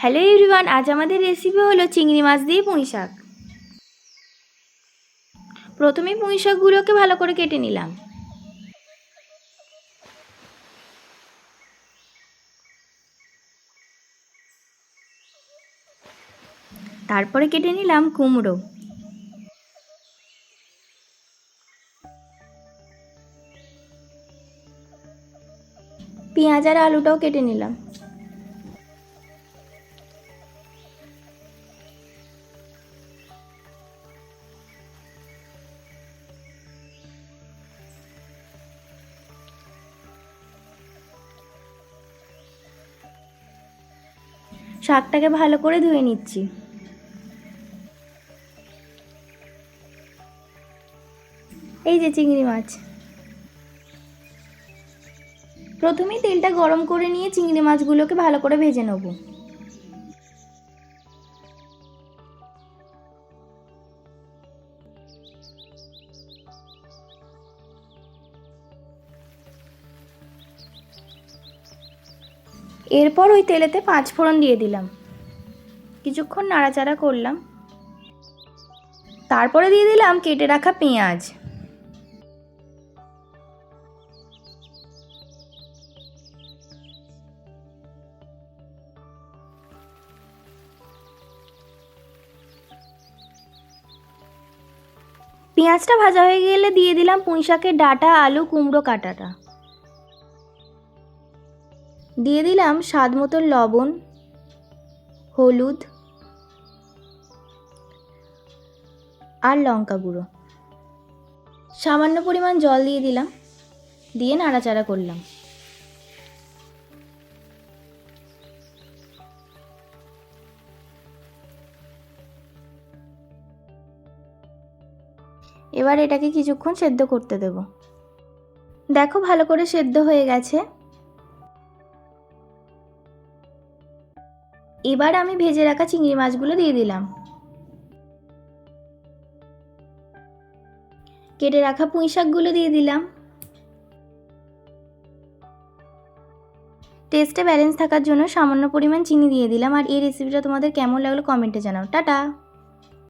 Hello everyone, আজ আমাদের recipe হলো চিংড়ি মাছ দিয়ে পুঁই শাক। প্রথমেই পুঁই শাকগুলোকে ভালো করে কেটে নিলাম। তারপরে কেটে নিলাম কুমড়ো। পেঁয়াজ আর আলুটাও কেটে নিলাম। শাকটাকে ভালো করে ধুয়ে নিচ্ছি। এই যে চিংড়ি মাছ। প্রথমেই তেলটা গরম করে নিয়ে চিংড়ি মাছগুলোকে ভালো করে ভেজে নেব। এরপর ওই তেলেতে 5 ফোড়ন দিয়ে দিলাম। কিছুক্ষণ নাড়াচাড়া করলাম। তারপরে দিয়ে দিলাম কেটে রাখা পেঁয়াজ। পেঁয়াজটা ভাজা হয়ে গেলে দিয়ে দিলাম পুঁই শাকের ডাঁটা, আলু, কুমড়ো কাটাটা। দিয়ে দিলাম স্বাদ মতো লবণ, হলুদ আর লঙ্কা গুঁড়ো। সামান্য পরিমাণ জল দিয়ে দিলাম, দিয়ে নাড়াচাড়া করলাম। এবার এটাকে কিছুক্ষণ সেদ্ধ করতে দেব। দেখো ভালো করে সেদ্ধ হয়ে গেছে। এবার আমি ভেজে রাখা চিংড়ি মাছগুলো দিয়ে দিলাম। কেটে রাখা পুঁই শাকগুলো দিয়ে দিলাম। টেস্টে ব্যালেন্স থাকার জন্য সামান্য পরিমাণ চিনি দিয়ে দিলাম। আর এই রেসিপিটা তোমাদের কেমন লাগলো কমেন্টে জানাও। টাটা।